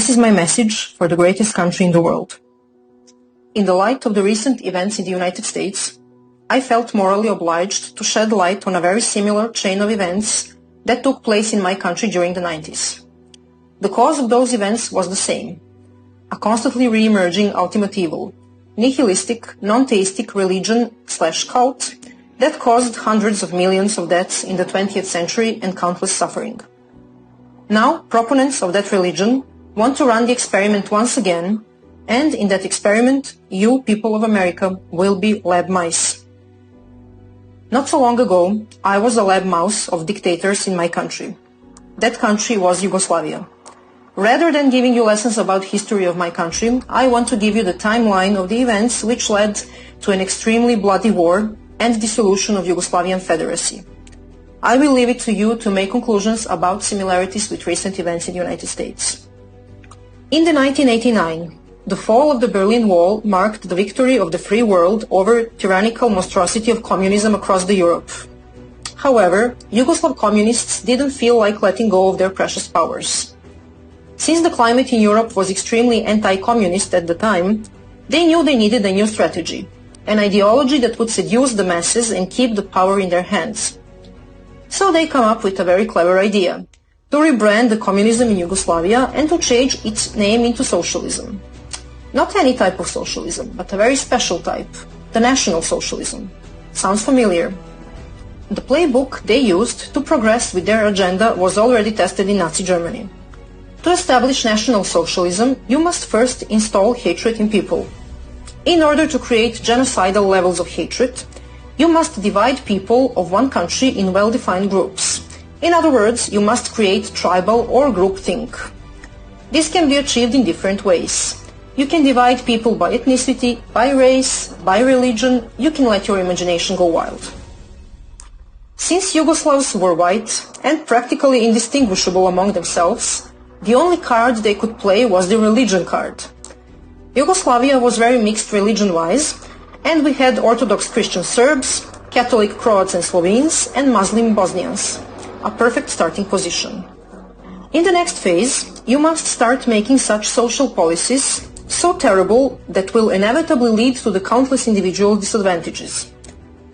this is my message for the greatest country in the world. In the light of the recent events in the United States, I felt morally obliged to shed light on a very similar chain of events that took place in my country during the 90s. The cause of those events was the same: a constantly re-emerging ultimate evil, nihilistic, non-theistic religion/cult that caused hundreds of millions of deaths in the 20th century and countless suffering. Now, proponents of that religion want to run the experiment once again, and in that experiment, you, people of America, will be lab mice. Not so long ago, I was a lab mouse of dictators in my country. That country was Yugoslavia. Rather than giving you lessons about history of my country, I want to give you the timeline of the events which led to an extremely bloody war and dissolution of Yugoslavian Federacy. I will leave it to you to make conclusions about similarities with recent events in the United States. In the 1989, the fall of the Berlin Wall marked the victory of the free world over tyrannical monstrosity of communism across the Europe. However, Yugoslav communists didn't feel like letting go of their precious powers. Since the climate in Europe was extremely anti-communist at the time, they knew they needed a new strategy, an ideology that would seduce the masses and keep the power in their hands. So they come up with a very clever idea: to rebrand the communism in Yugoslavia and to change its name into socialism. Not any type of socialism, but a very special type, the National Socialism. Sounds familiar? The playbook they used to progress with their agenda was already tested in Nazi Germany. To establish National Socialism, you must first install hatred in people. In order to create genocidal levels of hatred, you must divide people of one country in well-defined groups. In other words, you must create tribal or groupthink. This can be achieved in different ways. You can divide people by ethnicity, by race, by religion. You can let your imagination go wild. Since Yugoslavs were white and practically indistinguishable among themselves, the only card they could play was the religion card. Yugoslavia was very mixed religion-wise, and we had Orthodox Christian Serbs, Catholic Croats and Slovenes, and Muslim Bosnians. A perfect starting position. In the next phase, you must start making such social policies so terrible that will inevitably lead to the countless individual disadvantages.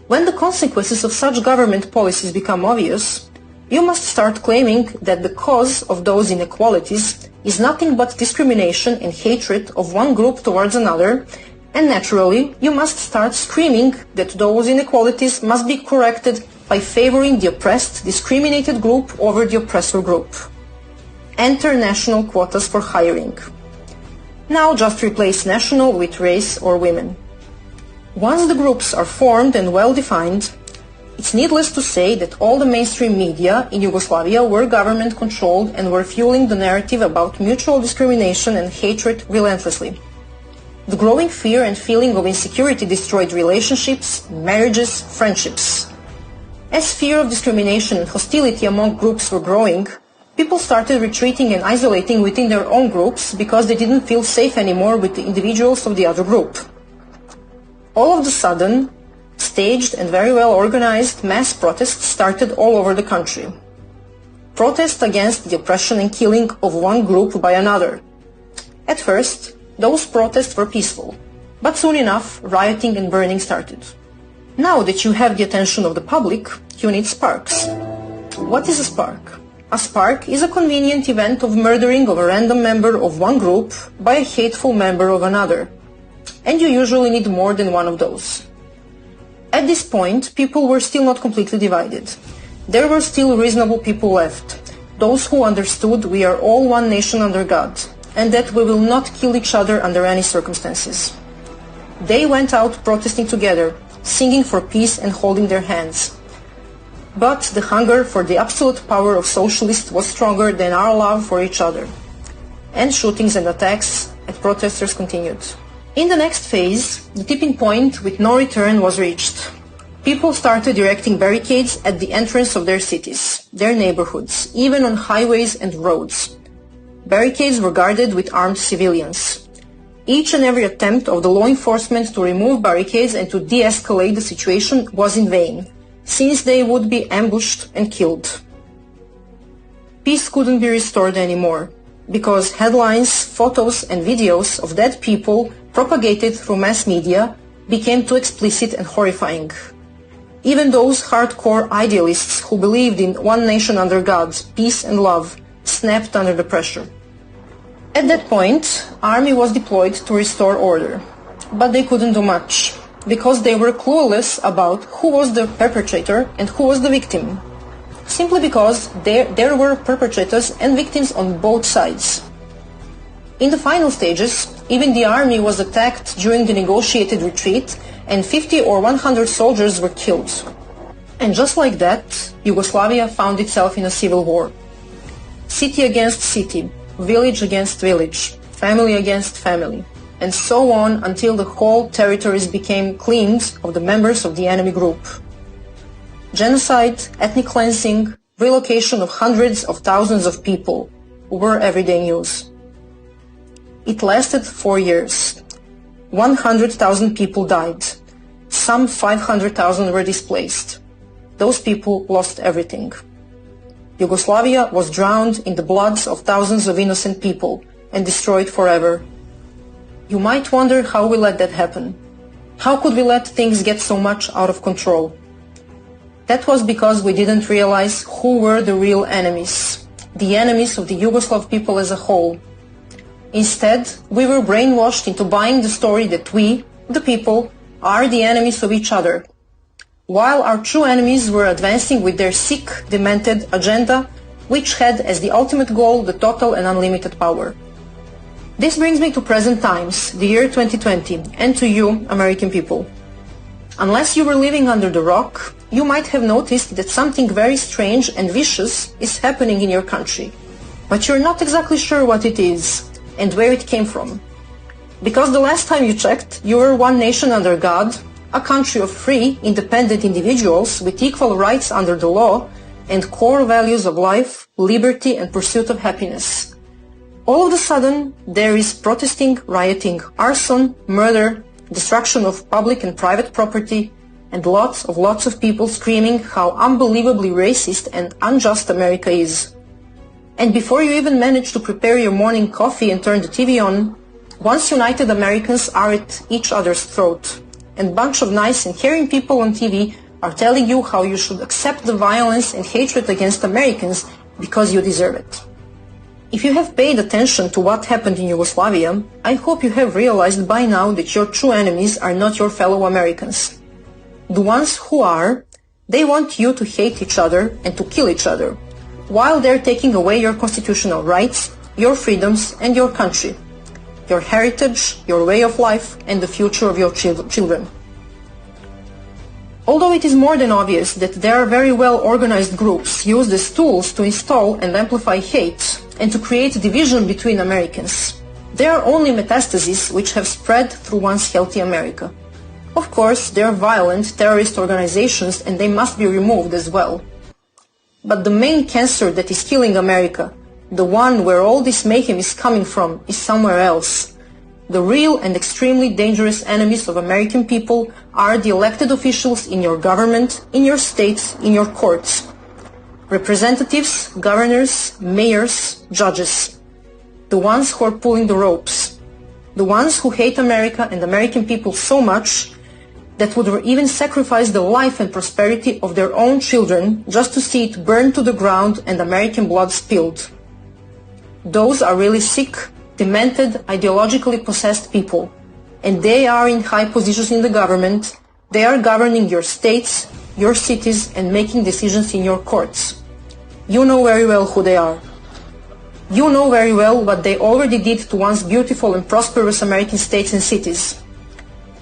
When the consequences of such government policies become obvious, you must start claiming that the cause of those inequalities is nothing but discrimination and hatred of one group towards another, and naturally, you must start screaming that those inequalities must be corrected by favoring the oppressed, discriminated group over the oppressor group. Enter national quotas for hiring. Now just replace national with race or women. Once the groups are formed and well-defined, it's needless to say that all the mainstream media in Yugoslavia were government-controlled and were fueling the narrative about mutual discrimination and hatred relentlessly. The growing fear and feeling of insecurity destroyed relationships, marriages, friendships. As fear of discrimination and hostility among groups were growing, people started retreating and isolating within their own groups because they didn't feel safe anymore with the individuals of the other group. All of a sudden, staged and very well organized mass protests started all over the country. Protests against the oppression and killing of one group by another. At first, those protests were peaceful, but soon enough, rioting and burning started. Now that you have the attention of the public, you need sparks. What is a spark? A spark is a convenient event of murdering of a random member of one group by a hateful member of another. And you usually need more than one of those. At this point, people were still not completely divided. There were still reasonable people left, those who understood we are all one nation under God, and that we will not kill each other under any circumstances. They went out protesting together, singing for peace and holding their hands. But the hunger for the absolute power of socialists was stronger than our love for each other. And shootings and attacks at protesters continued. In the next phase, the tipping point with no return was reached. People started erecting barricades at the entrance of their cities, their neighborhoods, even on highways and roads. Barricades were guarded with armed civilians. Each and every attempt of the law enforcement to remove barricades and to de-escalate the situation was in vain, since they would be ambushed and killed. Peace couldn't be restored anymore. because headlines, photos and videos of dead people propagated through mass media became too explicit and horrifying. Even those hardcore idealists who believed in one nation under God, peace and love, snapped under the pressure. At that point, army was deployed to restore order, but they couldn't do much, because they were clueless about who was the perpetrator and who was the victim. Simply because there were perpetrators and victims on both sides. In the final stages, even the army was attacked during the negotiated retreat, and 50 or 100 soldiers were killed. And just like that, Yugoslavia found itself in a civil war. City against city, village against village, family against family, and so on until the whole territories became claimed of the members of the enemy group. Genocide, ethnic cleansing, relocation of hundreds of thousands of people were everyday news. It lasted 4 years. 100,000 people died. Some 500,000 were displaced. Those people lost everything. Yugoslavia was drowned in the bloods of thousands of innocent people and destroyed forever. You might wonder how we let that happen. How could we let things get so much out of control? That was because we didn't realize who were the real enemies, the enemies of the Yugoslav people as a whole. Instead, we were brainwashed into buying the story that we, the people, are the enemies of each other, while our true enemies were advancing with their sick, demented agenda, which had as the ultimate goal the total and unlimited power. This brings me to present times, the year 2020, and to you, American people. Unless you were living under the rock, you might have noticed that something very strange and vicious is happening in your country. But you're not exactly sure what it is and where it came from. Because the last time you checked, you were one nation under God, a country of free, independent individuals with equal rights under the law and core values of life, liberty and pursuit of happiness. All of a sudden, there is protesting, rioting, arson, murder, destruction of public and private property, and lots of people screaming how unbelievably racist and unjust America is. And before you even manage to prepare your morning coffee and turn the TV on, once united Americans are at each other's throat, and a bunch of nice and caring people on TV are telling you how you should accept the violence and hatred against Americans because you deserve it. If you have paid attention to what happened in Yugoslavia, I hope you have realized by now that your true enemies are not your fellow Americans. The ones who are, they want you to hate each other and to kill each other, while they're taking away your constitutional rights, your freedoms and your country, your heritage, your way of life and the future of your children. Although it is more than obvious that there are very well organized groups used as tools to install and amplify hate and to create division between Americans, there are only metastases which have spread through once healthy America. Of course, there are violent terrorist organizations and they must be removed as well. But the main cancer that is killing America, the one where all this mayhem is coming from, is somewhere else. The real and extremely dangerous enemies of American people are the elected officials in your government, in your states, in your courts. Representatives, governors, mayors, judges. The ones who are pulling the ropes. The ones who hate America and American people so much that would even sacrifice the life and prosperity of their own children just to see it burn to the ground and American blood spilled. Those are really sick, demented, ideologically possessed people, and they are in high positions in the government. They are governing your states, your cities, and making decisions in your courts. You know very well who they are. You know very well what they already did to once beautiful and prosperous American states and cities.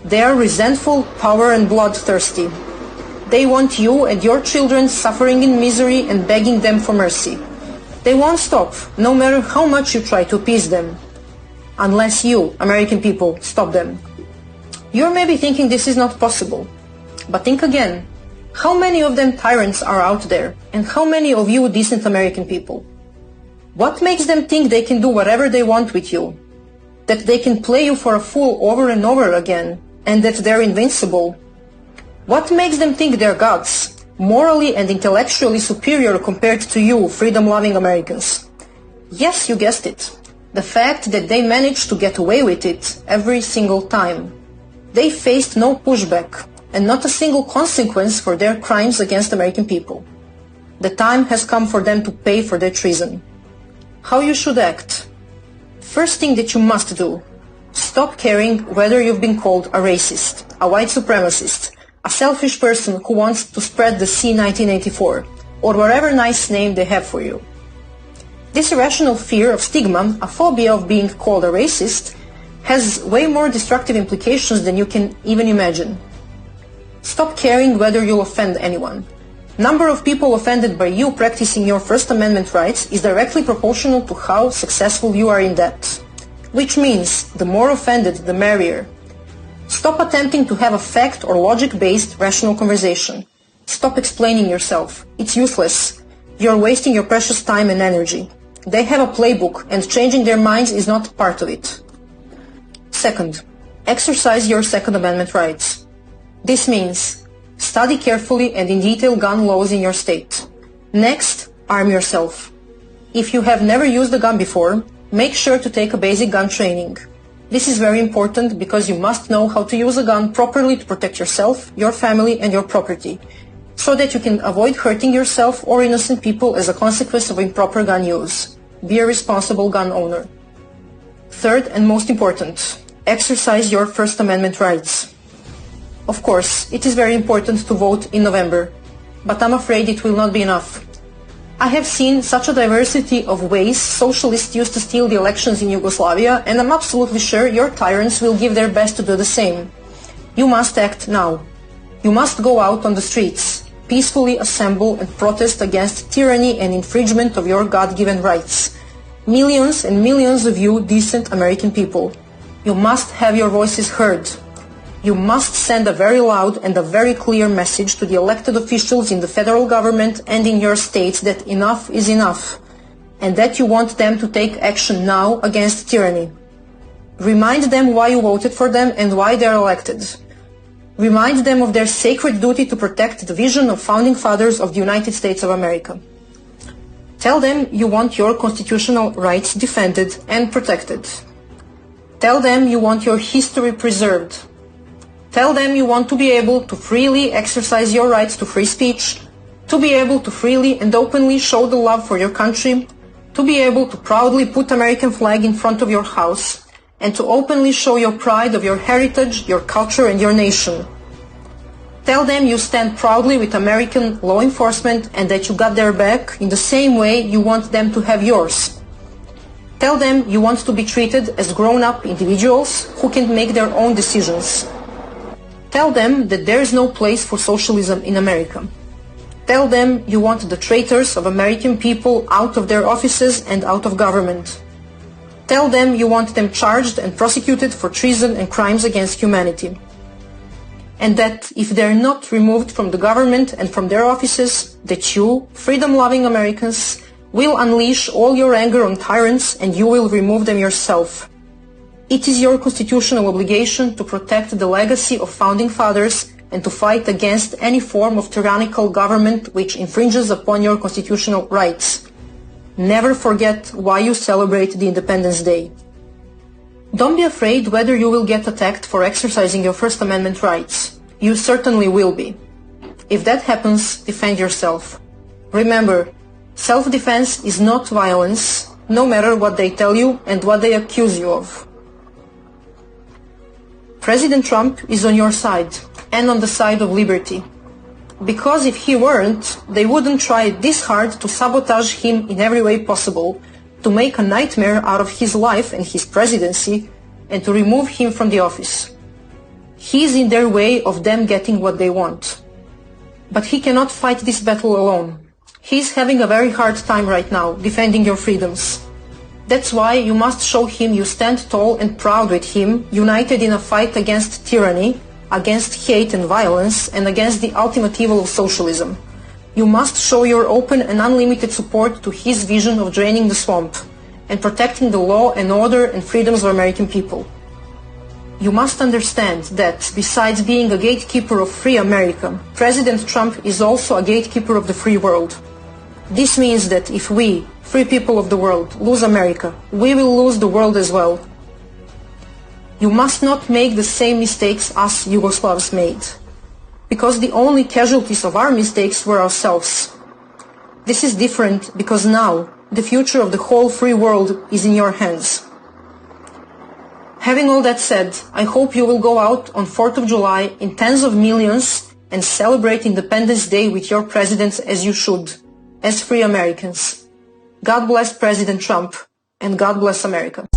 They are resentful, power and bloodthirsty. They want you and your children suffering in misery and begging them for mercy. They won't stop, no matter how much you try to appease them, unless you, American people, stop them. You're maybe thinking this is not possible, but think again. How many of them tyrants are out there, and how many of you decent American people? What makes them think they can do whatever they want with you? That they can play you for a fool over and over again, and that they're invincible? What makes them think they're gods, morally and intellectually superior compared to you, freedom-loving Americans? Yes, you guessed it. The fact that they managed to get away with it every single time. They faced no pushback and not a single consequence for their crimes against American people. The time has come for them to pay for their treason. How you should act? First thing that you must do: stop caring whether you've been called a racist, a white supremacist, a selfish person who wants to spread the C-1984, or whatever nice name they have for you. This irrational fear of stigma, a phobia of being called a racist, has way more destructive implications than you can even imagine. Stop caring whether you'll offend anyone. Number of people offended by you practicing your First Amendment rights is directly proportional to how successful you are in that. Which means, the more offended, the merrier. Stop attempting to have a fact or logic-based rational conversation. Stop explaining yourself. It's useless. You're wasting your precious time and energy. They have a playbook, and changing their minds is not part of it. Second, exercise your Second Amendment rights. This means study carefully and in detail gun laws in your state. Next, arm yourself. If you have never used a gun before, make sure to take a basic gun training. This is very important because you must know how to use a gun properly to protect yourself, your family, and your property, so that you can avoid hurting yourself or innocent people as a consequence of improper gun use. Be a responsible gun owner. Third and most important, exercise your First Amendment rights. Of course, it is very important to vote in November, but I'm afraid it will not be enough. I have seen such a diversity of ways socialists used to steal the elections in Yugoslavia, and I'm absolutely sure your tyrants will give their best to do the same. You must act now. You must go out on the streets, peacefully assemble and protest against tyranny and infringement of your God-given rights. Millions and millions of you decent American people. You must have your voices heard. You must send a very loud and a very clear message to the elected officials in the federal government and in your states that enough is enough, and that you want them to take action now against tyranny. Remind them why you voted for them and why they are elected. Remind them of their sacred duty to protect the vision of founding fathers of the United States of America. Tell them you want your constitutional rights defended and protected. Tell them you want your history preserved. Tell them you want to be able to freely exercise your rights to free speech, to be able to freely and openly show the love for your country, to be able to proudly put American flag in front of your house, and to openly show your pride of your heritage, your culture, and your nation. Tell them you stand proudly with American law enforcement and that you got their back in the same way you want them to have yours. Tell them you want to be treated as grown-up individuals who can make their own decisions. Tell them that there is no place for socialism in America. Tell them you want the traitors of American people out of their offices and out of government. Tell them you want them charged and prosecuted for treason and crimes against humanity. And that if they're not removed from the government and from their offices, that you, freedom-loving Americans, will unleash all your anger on tyrants and you will remove them yourself. It is your constitutional obligation to protect the legacy of founding fathers and to fight against any form of tyrannical government which infringes upon your constitutional rights. Never forget why you celebrate the Independence Day. Don't be afraid whether you will get attacked for exercising your First Amendment rights. You certainly will be. If that happens, defend yourself. Remember, self-defense is not violence, no matter what they tell you and what they accuse you of. President Trump is on your side, and on the side of liberty. Because if he weren't, they wouldn't try this hard to sabotage him in every way possible, to make a nightmare out of his life and his presidency, and to remove him from the office. He's in their way of them getting what they want. But he cannot fight this battle alone. He's having a very hard time right now, defending your freedoms. That's why you must show him you stand tall and proud with him, united in a fight against tyranny, against hate and violence, and against the ultimate evil of socialism. You must show your open and unlimited support to his vision of draining the swamp and protecting the law and order and freedoms of American people. You must understand that, besides being a gatekeeper of free America, President Trump is also a gatekeeper of the free world. This means that if we, free people of the world, lose America, we will lose the world as well. You must not make the same mistakes us Yugoslavs made, because the only casualties of our mistakes were ourselves. This is different because now the future of the whole free world is in your hands. Having all that said, I hope you will go out on 4th of July in tens of millions and celebrate Independence Day with your presidents as you should, as free Americans. God bless President Trump, and God bless America.